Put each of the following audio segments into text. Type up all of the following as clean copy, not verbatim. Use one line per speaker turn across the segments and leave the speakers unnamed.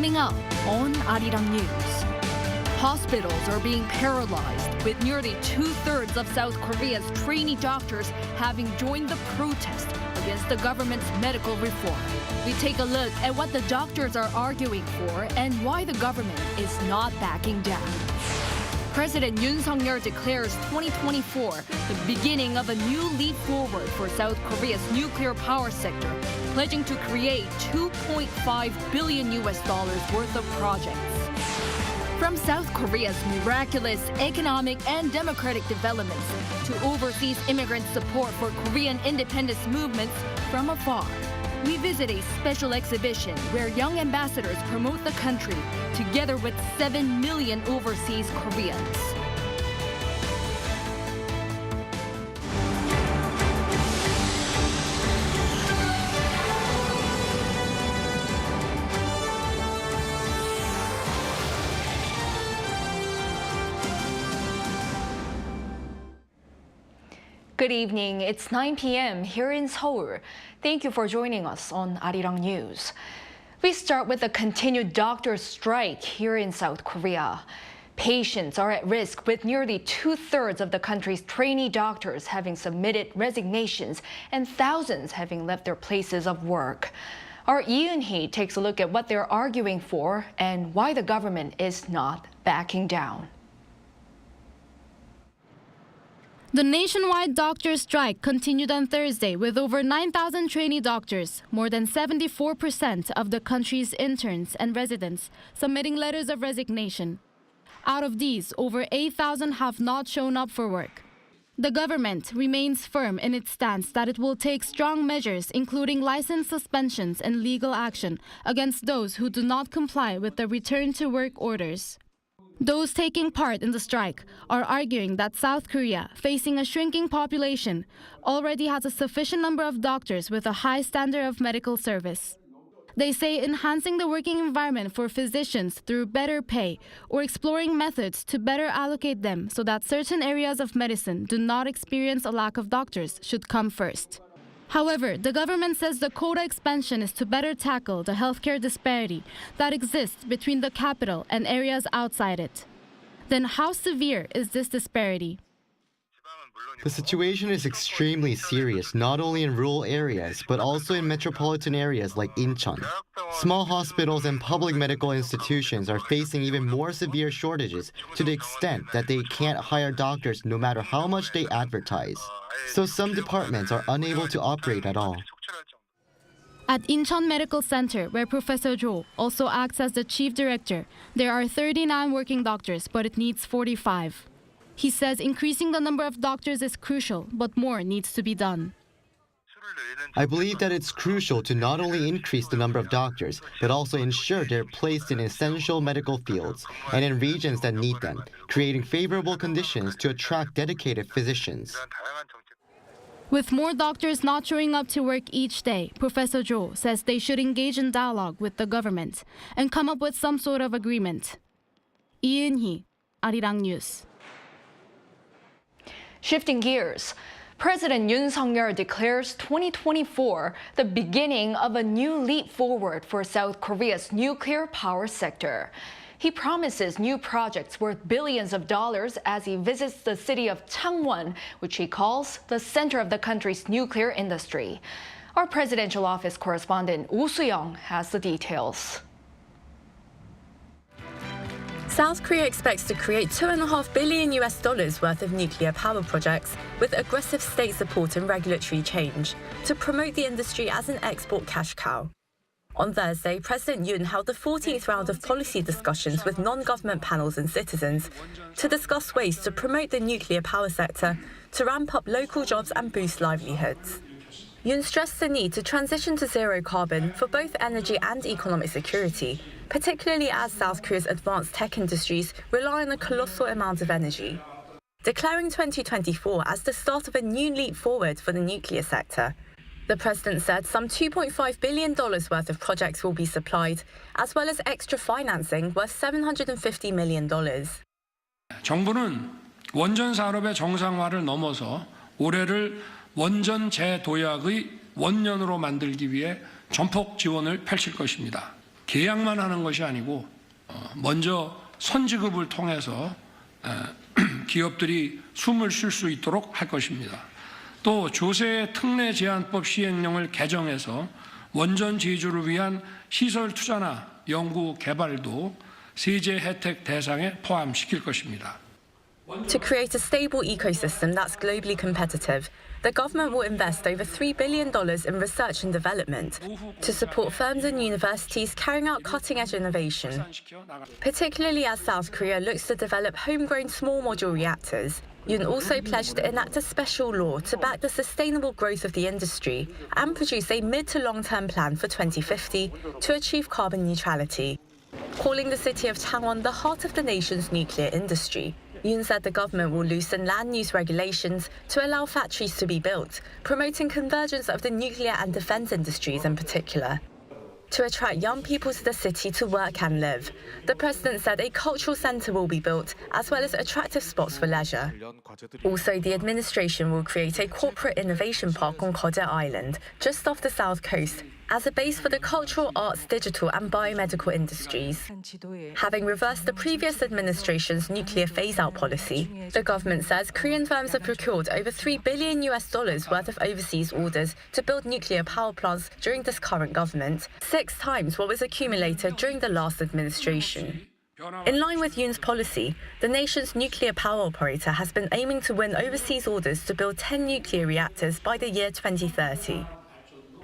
Coming up on Arirang News. Hospitals are being paralyzed, with nearly two-thirds of South Korea's trainee doctors having joined the protest against the government's medical reform. We take a look at what the doctors are arguing for and why the government is not backing down. President Yoon Suk-yeol declares 2024 the beginning of a new leap forward for South Korea's nuclear power sector, pledging to create $2.5 billion worth of projects. From South Korea's miraculous economic and democratic developments to overseas immigrant support for Korean independence movements from afar, we visit a special exhibition where young ambassadors promote the country together with 7 million overseas Koreans. Good evening. It's 9 p.m. here in Seoul. Thank you for joining us on Arirang News. We start with a continued doctors' strike here in South Korea. Patients are at risk, with nearly two-thirds of the country's trainee doctors having submitted resignations and thousands having left their places of work. Our Yoon takes a look at what they're arguing for and why the government is not backing down. The nationwide doctors' strike continued on Thursday with over 9,000 trainee doctors, more than 74% of the country's interns and residents, submitting letters of resignation. Out of these, over 8,000 have not shown up for work. The government remains firm in its stance that it will take strong measures, including license suspensions and legal action, against those who do not comply with the return-to-work orders. Those taking part in the strike are arguing that South Korea, facing a shrinking population, already has a sufficient number of doctors with a high standard of medical service. They say enhancing the working environment for physicians through better pay or exploring methods to better allocate them so that certain areas of medicine do not experience a lack of doctors should come first. However, the government says the quota expansion is to better tackle the healthcare disparity that exists between the capital and areas outside it. Then how severe is this disparity?
The situation is extremely serious, not only in rural areas, but also in metropolitan areas like Incheon. Small hospitals and public medical institutions are facing even more severe shortages to the extent that they can't hire doctors no matter how much they advertise. So some departments are unable to operate at all.
At Incheon Medical Center, where Professor Jo also acts as the chief director, there are 39 working doctors, but it needs 45. He says increasing the number of doctors is crucial, but more needs to be done.
I believe that it's crucial to not only increase the number of doctors, but also ensure they're placed in essential medical fields and in regions that need them, creating favorable conditions to attract dedicated physicians.
With more doctors not showing up to work each day, Professor Jo says they should engage in dialogue with the government and come up with some sort of agreement. Yoon, Arirang News. Shifting gears, President Yoon Suk-yeol declares 2024 the beginning of a new leap forward for South Korea's nuclear power sector. He promises new projects worth billions of dollars as he visits the city of Changwon, which he calls the center of the country's nuclear industry. Our presidential office correspondent Oh Soo-young has the details.
South Korea expects to create $2.5 billion worth of nuclear power projects with aggressive state support and regulatory change to promote the industry as an export cash cow. On Thursday, President Yoon held the 14th round of policy discussions with non-government panels and citizens to discuss ways to promote the nuclear power sector, to ramp up local jobs and boost livelihoods. Yoon stressed the need to transition to zero carbon for both energy and economic security, particularly as South Korea's advanced tech industries rely on a colossal amount of energy. Declaring 2024 as the start of a new leap forward for the nuclear sector, the president said some $2.5 billion worth of projects will be supplied, as well as extra financing worth $750 million.
정부는 원전 산업의 정상화를 넘어서 올해를 원전 재도약의 원년으로 만들기 위해 전폭 지원을 펼칠 것입니다. 계약만 하는 것이 아니고 먼저 선지급을 통해서 기업들이 숨을 쉴 수 있도록 할 것입니다. 또 조세 특례 제한법 시행령을 개정해서 원전 제조를 위한 시설 투자나 연구 개발도 세제 혜택 대상에 포함시킬 것입니다.
To create a stable ecosystem that's globally competitive, the government will invest over $3 billion in research and development to support firms and universities carrying out cutting-edge innovation, particularly as South Korea looks to develop homegrown small module reactors. Yoon also pledged to enact a special law to back the sustainable growth of the industry and produce a mid to long-term plan for 2050 to achieve carbon neutrality. Calling the city of Changwon the heart of the nation's nuclear industry, Yoon said the government will loosen land use regulations to allow factories to be built, promoting convergence of the nuclear and defense industries in particular. To attract young people to the city to work and live, the president said a cultural centre will be built, as well as attractive spots for leisure. Also, the administration will create a corporate innovation park on gov't Island, just off the south coast, as a base for the cultural, arts, digital and biomedical industries. Having reversed the previous administration's nuclear phase-out policy, the government says Korean firms have procured over $3 billion worth of overseas orders to build nuclear power plants during this current government, 6 times what was accumulated during the last administration. In line with Yoon's policy, the nation's nuclear power operator has been aiming to win overseas orders to build 10 nuclear reactors by the year 2030.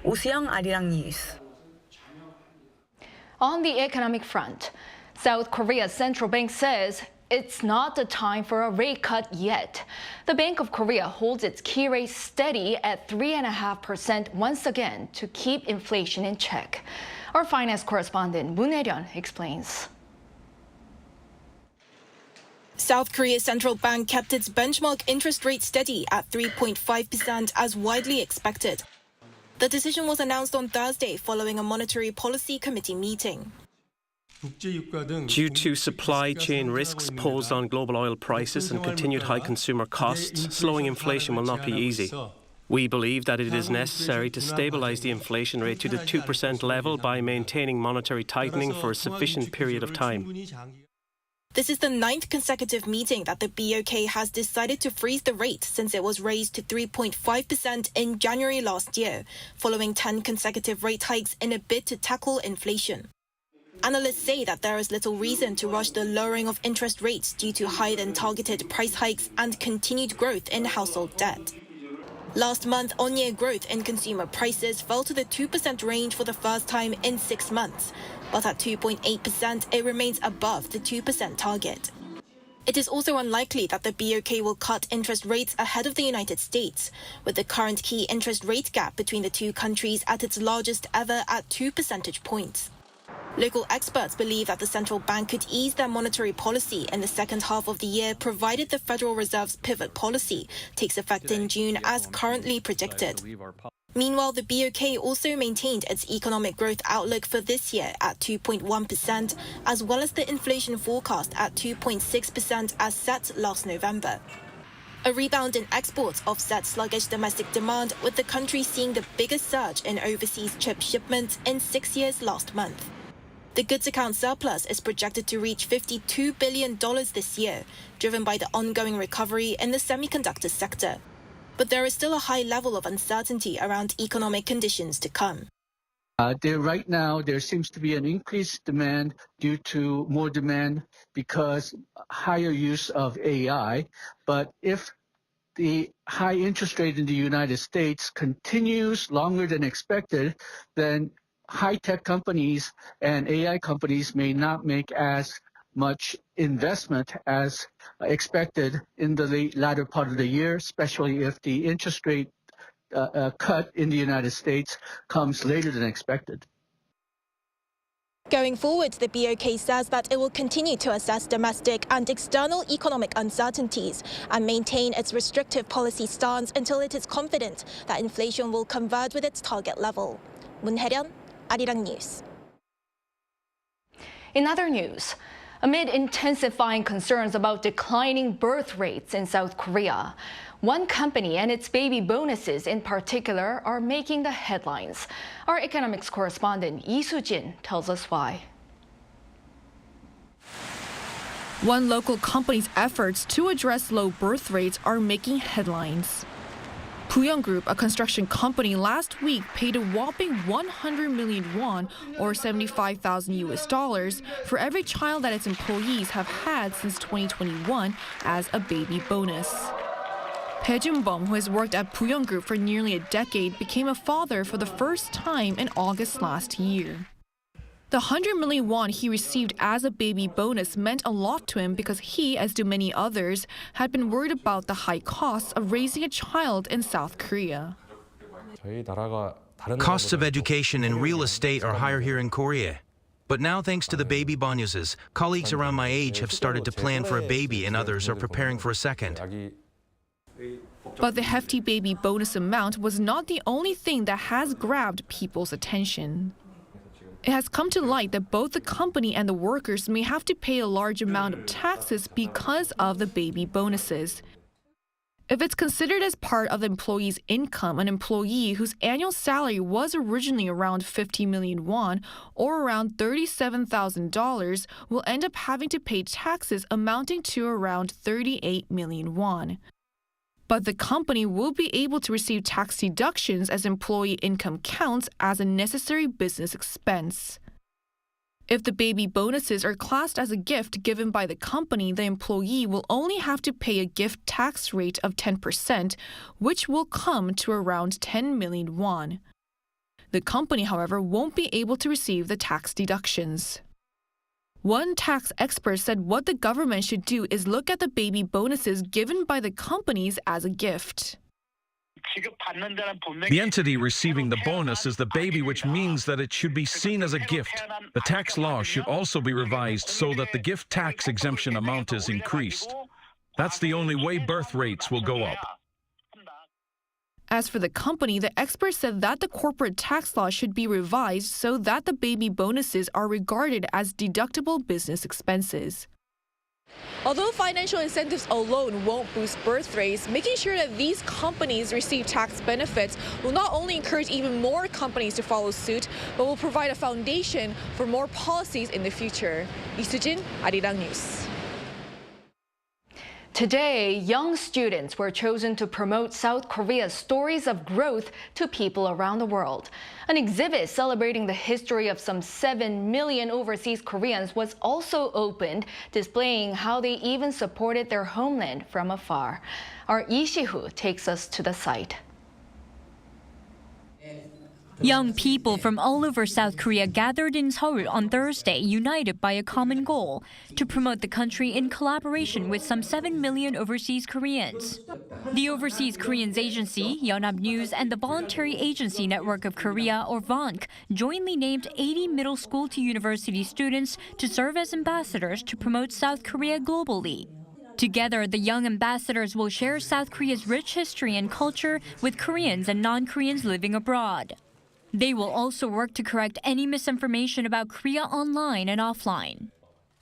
Arirang News.
On the economic front, South Korea's central bank says it's not the time for a rate cut yet. The Bank of Korea holds its key rate steady at 3.5% once again to keep inflation in check. Our finance correspondent Moon Hae-ryun explains.
South Korea's central bank kept its benchmark interest rate steady at 3.5% as widely expected. The decision was announced on Thursday following a monetary policy committee meeting.
Due to supply chain risks posed on global oil prices and continued high consumer costs, slowing inflation will not be easy. We believe that it is necessary to stabilize the inflation rate to the 2% level by maintaining monetary tightening for a sufficient period of time.
This is the 9th consecutive meeting that the BOK has decided to freeze the rate since it was raised to 3.5% in January last year, following 10 consecutive rate hikes in a bid to tackle inflation. Analysts say that there is little reason to rush the lowering of interest rates due to higher-than-targeted price hikes and continued growth in household debt. Last month, on-year growth in consumer prices fell to the 2% range for the first time in 6 months, but at 2.8%, it remains above the 2% target. It is also unlikely that the BOK will cut interest rates ahead of the United States, with the current key interest rate gap between the two countries at its largest ever at 2 percentage points. Local experts believe that the central bank could ease their monetary policy in the second half of the year, provided the Federal Reserve's pivot policy takes effect in June as currently predicted. Meanwhile, the BOK also maintained its economic growth outlook for this year at 2.1%, as well as the inflation forecast at 2.6% as set last November. A rebound in exports offset sluggish domestic demand, with the country seeing the biggest surge in overseas chip shipments in 6 years last month. The goods account surplus is projected to reach $52 billion this year, driven by the ongoing recovery in the semiconductor sector. But there is still a high level of uncertainty around economic conditions to come.
Right now, there seems to be an increased demand due to more demand because higher use of AI. But if the high interest rate in the United States continues longer than expected, then high-tech companies and AI companies may not make as much investment as expected in the latter part of the year, especially if the interest rate cut in the United States comes later than expected.
Going forward, the BOK says that it will continue to assess domestic and external economic uncertainties and maintain its restrictive policy stance until it is confident that inflation will converge with its target level. Moon Hae-ryun, Arirang News.
In other news, Amid intensifying concerns about declining birth rates in South Korea, one company and its baby bonuses in particular are making the headlines. Our economics correspondent Lee Soo-jin tells us why.
One local company's efforts to address low birth rates are making headlines. Yoon Group, a construction company, last week paid a whopping 100 million won, or $75,000 for every child that its employees have had since 2021 as a baby bonus. Bae Jun-bum, who has worked at Yoon Group for nearly a decade, became a father for the first time in August last year. The 100 million won he received as a baby bonus meant a lot to him because he, as do many others, had been worried about the high costs of raising a child in South Korea.
Costs of education and real estate are higher here in Korea. But now, thanks to the baby bonuses, colleagues around my age have started to plan for a baby and others are preparing for a second.
But the hefty baby bonus amount was not the only thing that has grabbed people's attention. It has come to light that both the company and the workers may have to pay a large amount of taxes because of the baby bonuses. If it's considered as part of the employee's income, an employee whose annual salary was originally around 50 million won, or around $37,000, will end up having to pay taxes amounting to around 38 million won. But the company will be able to receive tax deductions as employee income counts as a necessary business expense. If the baby bonuses are classed as a gift given by the company, the employee will only have to pay a gift tax rate of 10%, which will come to around 10 million won. The company, however, won't be able to receive the tax deductions. One tax expert said what the government should do is look at the baby bonuses given by the companies as a gift.
The entity receiving the bonus is the baby, which means that it should be seen as a gift. The tax law should also be revised so that the gift tax exemption amount is increased. That's the only way birth rates will go up.
As for the company, the expert said that the corporate tax law should be revised so that the baby bonuses are regarded as deductible business expenses.
Although financial incentives alone won't boost birth rates, making sure that these companies receive tax benefits will not only encourage even more companies to follow suit, but will provide a foundation for more policies in the future. Lee Soo-jin, Arirang News.
Today, young students were chosen to promote South Korea's stories of growth to people around the world. An exhibit celebrating the history of some 7 million overseas Koreans was also opened, displaying how they even supported their homeland from afar. Our Lee Si-hoo takes us to the site.
Young people from all over South Korea gathered in Seoul on Thursday, united by a common goal to promote the country in collaboration with some 7 million overseas Koreans. The Overseas Koreans Agency, Yonhap News, and the Voluntary Agency Network of Korea, or VONK, jointly named 80 middle school to university students to serve as ambassadors to promote South Korea globally. Together, the young ambassadors will share South Korea's rich history and culture with Koreans and non-Koreans living abroad. They will also work to correct any misinformation about Korea online and offline.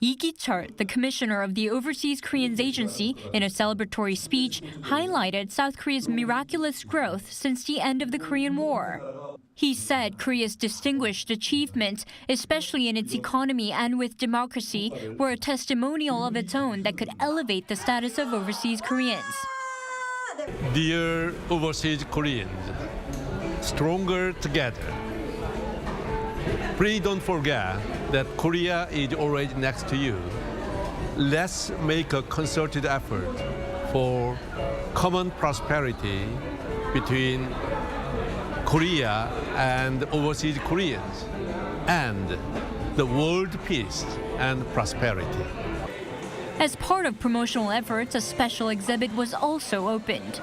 Lee Ki-chul, the commissioner of the Overseas Koreans Agency, in a celebratory speech, highlighted South Korea's miraculous growth since the end of the Korean War. He said Korea's distinguished achievements, especially in its economy and with democracy, were a testimonial of its own that could elevate the status of overseas Koreans.
Dear overseas Koreans, stronger together. Please don't forget that Korea is already next to you. Let's make a concerted effort for common prosperity between Korea and overseas Koreans, and the world peace and prosperity.
As part of promotional efforts, a special exhibit was also opened.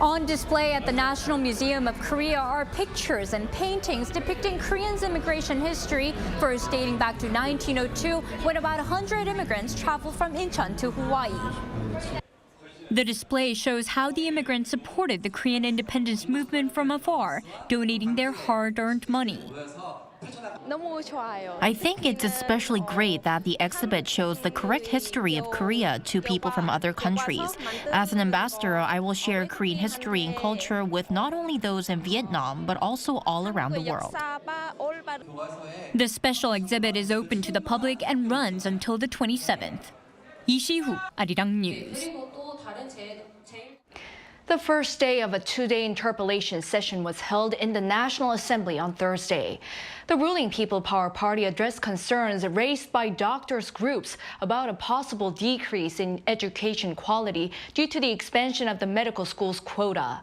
On display at the National Museum of Korea are pictures and paintings depicting Koreans' immigration history, first dating back to 1902, when about 100 immigrants traveled from Incheon to Hawaii. The display shows how the immigrants supported the Korean independence movement from afar, donating their hard-earned money.
I think it's especially great that the exhibit shows the correct history of Korea to people from other countries. As an ambassador, I will share Korean history and culture with not only those in Vietnam, but also all around the world.
The special exhibit is open to the public and runs until the 27th. 이시후, Arirang News.
The first day of a two-day interpellation session was held in the National Assembly on Thursday. The ruling People Power Party addressed concerns raised by doctors' groups about a possible decrease in education quality due to the expansion of the medical school's quota.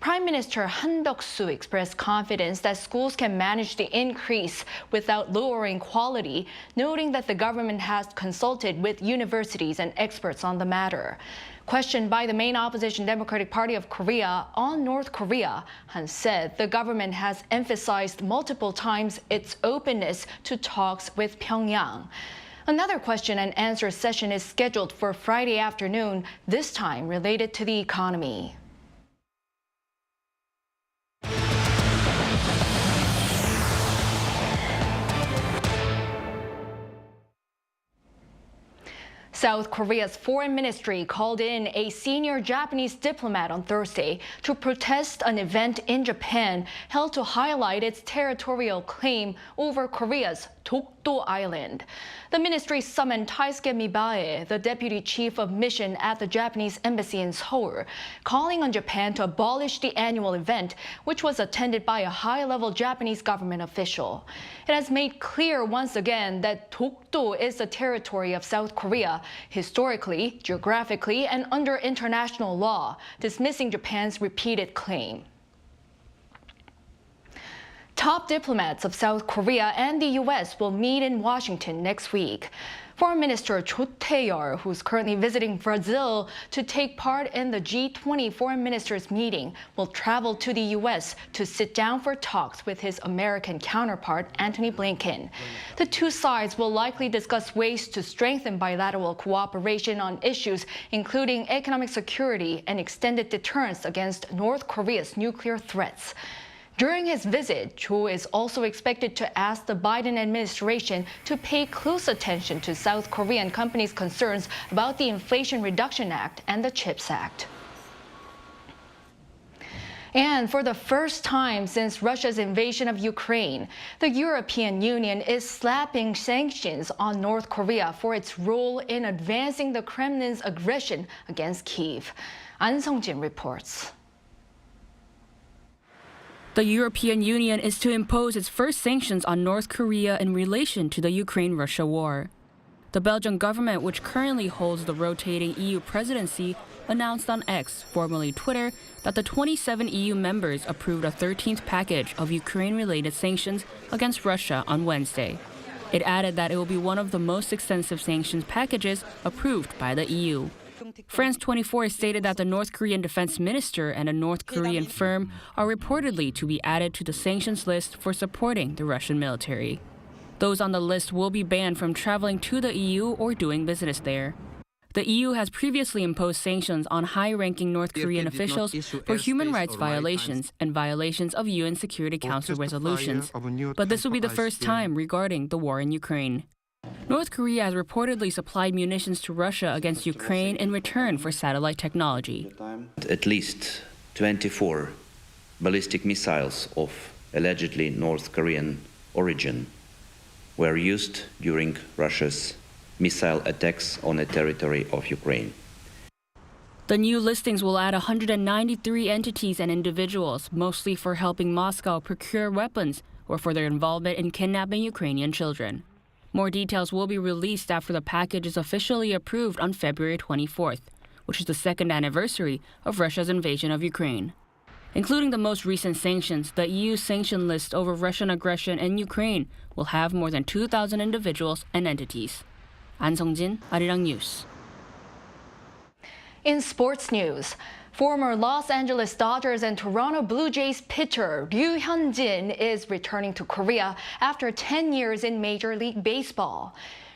Prime Minister Han Duck-soo expressed confidence that schools can manage the increase without lowering quality, noting that the government has consulted with universities and experts on the matter. Questioned by the main opposition Democratic Party of Korea on North Korea, Han said the government has emphasized multiple times its openness to talks with Pyongyang. Another question and answer session is scheduled for Friday afternoon, this time related to the economy. South Korea's foreign ministry called in a senior Japanese diplomat on Thursday to protest an event in Japan held to highlight its territorial claim over Korea's Dokdo Island. The ministry summoned Taisuke Mibae, the deputy chief of mission at the Japanese embassy in Seoul, calling on Japan to abolish the annual event, which was attended by a high-level Japanese government official. It has made clear once again that Dokdo is the territory of South Korea, historically, geographically, and under international law, dismissing Japan's repeated claim. Top diplomats of South Korea and the U.S. will meet in Washington next week. Foreign Minister Cho Tae-yeol, who's currently visiting Brazil to take part in the G20 foreign ministers meeting, will travel to the U.S. to sit down for talks with his American counterpart, Antony Blinken. The two sides will likely discuss ways to strengthen bilateral cooperation on issues including economic security and extended deterrence against North Korea's nuclear threats. During his visit, Cho is also expected to ask the Biden administration to pay close attention to South Korean companies' concerns about the Inflation Reduction Act and the CHIPS Act. And for the first time since Russia's invasion of Ukraine, the European Union is slapping sanctions on North Korea for its role in advancing the Kremlin's aggression against Kyiv. An Sung-jin reports.
The European Union is to impose its first sanctions on North Korea in relation to the Ukraine-Russia war. The Belgian government, which currently holds the rotating EU presidency, announced on X, formerly Twitter, that the 27 EU members approved a 13th package of Ukraine-related sanctions against Russia on Wednesday. It added that it will be one of the most extensive sanctions packages approved by the EU. France 24 stated that the North Korean defense minister and a North Korean firm are reportedly to be added to the sanctions list for supporting the Russian military. Those on the list will be banned from traveling to the EU or doing business there. The EU has previously imposed sanctions on high-ranking North Korean officials for human rights violations and violations of UN Security Council resolutions, but this will be the first time regarding the war in Ukraine. North Korea has reportedly supplied munitions to Russia against Ukraine in return for satellite technology.
At least 24 ballistic missiles of allegedly North Korean origin were used during Russia's missile attacks on the territory of Ukraine.
The new listings will add 193 entities and individuals, mostly for helping Moscow procure weapons or for their involvement in kidnapping Ukrainian children. More details will be released after the package is officially approved on February 24th, which is the second anniversary of Russia's invasion of Ukraine. Including the most recent sanctions, the EU's sanction list over Russian aggression in Ukraine will have more than 2,000 individuals and entities. An Sung-jin, Arirang News.
In sports news, former Los Angeles Dodgers and Toronto Blue Jays pitcher Ryu Hyun-jin is returning to Korea after 10 years in Major League Baseball.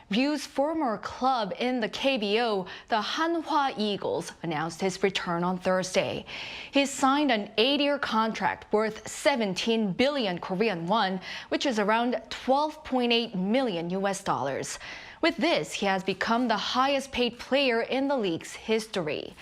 Ryu's former club in the KBO, the Hanwha Eagles, announced his return on Thursday. He signed an 8-year contract worth 17 billion Korean won, which is around 12.8 million US dollars. With this, he has become the highest paid player in the league's history.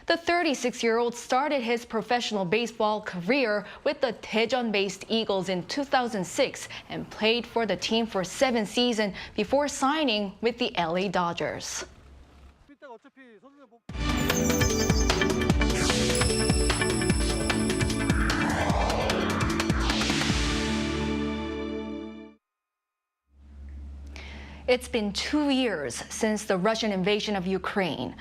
The 36-year-old started his professional baseball career with the Daejeon-based Eagles in 2006 and played for the team for 7 seasons before signing with the LA Dodgers. It's been 2 years since the Russian invasion of Ukraine.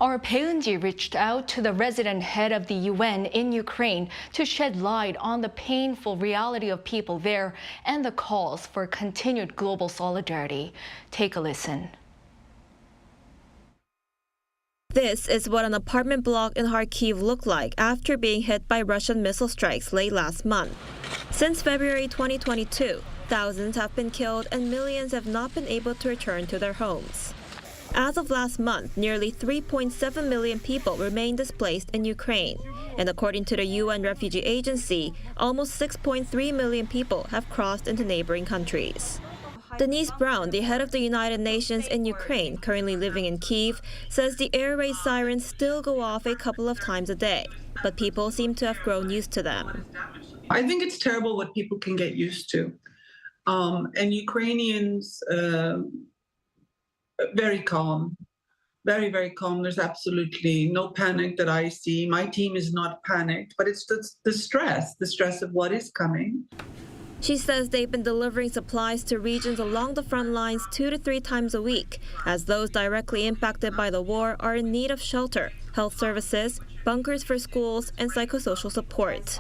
Our Bae-eun-ji reached out to the resident head of the UN in Ukraine to shed light on the painful reality of people there and the calls for continued global solidarity. Take a listen.
This is what an apartment block in Kharkiv looked like after being hit by Russian missile strikes late last month. Since February 2022, thousands have been killed and millions have not been able to return to their homes. As of last month, nearly 3.7 million people remain displaced in Ukraine. And according to the UN Refugee Agency, almost 6.3 million people have crossed into neighboring countries. Denise Brown, the head of the United Nations in Ukraine, currently living in Kyiv, says the air raid sirens still go off a couple of times a day, but people seem to have grown used to them.
I think it's terrible what people can get used to. And Ukrainians, very calm, very, very calm. There's absolutely no panic that I see. My team is not panicked, but it's the stress of what is coming.
She says they've been delivering supplies to regions along the front lines 2 to 3 times a week, as those directly impacted by the war are in need of shelter, health services, bunkers for schools, and psychosocial support.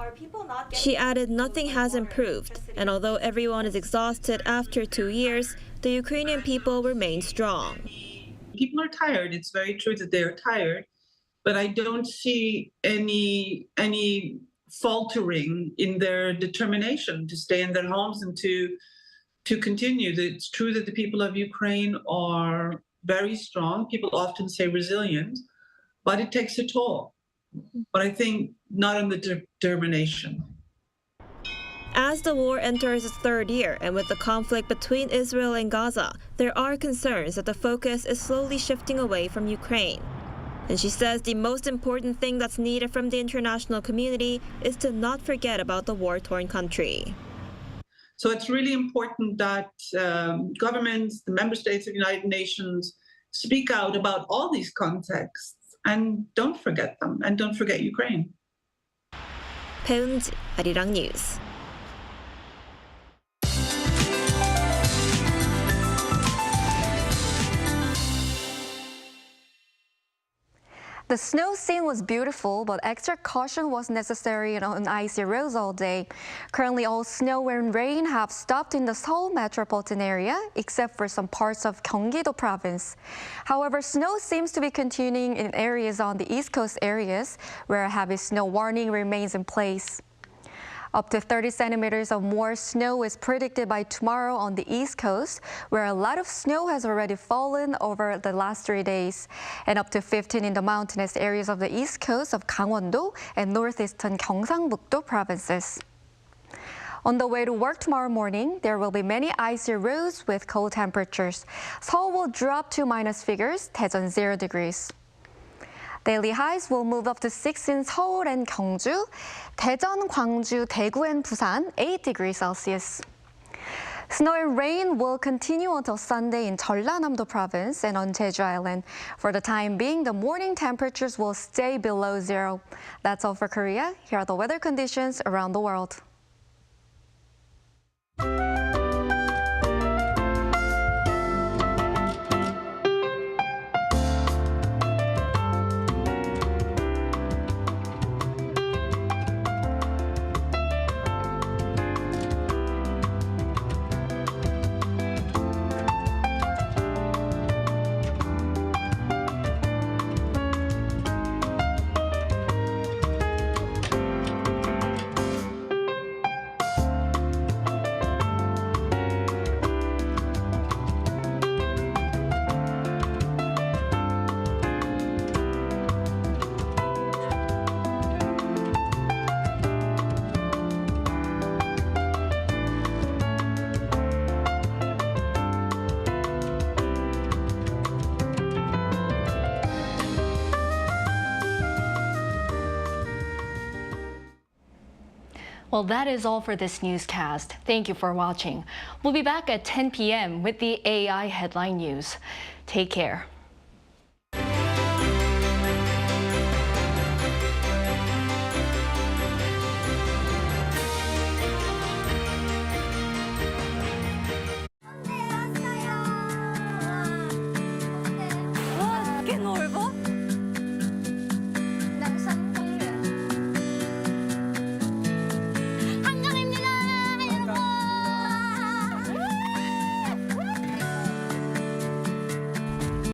She added nothing has improved, and although everyone is exhausted after 2 years, the Ukrainian people remain strong.
People are tired. It's very true that they are tired, but I don't see any faltering in their determination to stay in their homes and to continue. It's true that the people of Ukraine are very strong. People often say resilient, but it takes a toll. But I think not on the determination.
As the war enters its 3rd year and with the conflict between Israel and Gaza, there are concerns that the focus is slowly shifting away from Ukraine. And she says the most important thing that's needed from the international community is to not forget about the war-torn country.
So it's really important that governments, the member states of the United Nations, speak out about all these contexts and don't forget them, and don't forget Ukraine.
Bae-eun-ji, Arirang News.
The snow scene was beautiful, but extra caution was necessary on icy roads all day. Currently, all snow and rain have stopped in the Seoul metropolitan area, except for some parts of Gyeonggi-do province. However, snow seems to be continuing in areas on the East Coast areas, where a heavy snow warning remains in place. Up to 30 centimeters or more snow is predicted by tomorrow on the East Coast, where a lot of snow has already fallen over the last 3 days, and up to 15 in the mountainous areas of the East Coast of Gangwon-do and northeastern Gyeongsang-buk-do provinces. On the way to work tomorrow morning, there will be many icy roads with cold temperatures. Seoul will drop to minus figures, Daejeon 0 degrees. Daily highs will move up to 6 in Seoul and Gyeongju, Daejeon, Gwangju, Daegu, and Busan, 8 degrees Celsius. Snow and rain will continue until Sunday in Jeollanam-do province and on Jeju Island. For the time being, the morning temperatures will stay below 0. That's all for Korea. Here are the weather conditions around the world.
Well, that is all for this newscast. Thank you for watching. We'll be back at 10 p.m. with the AI headline news. Take care.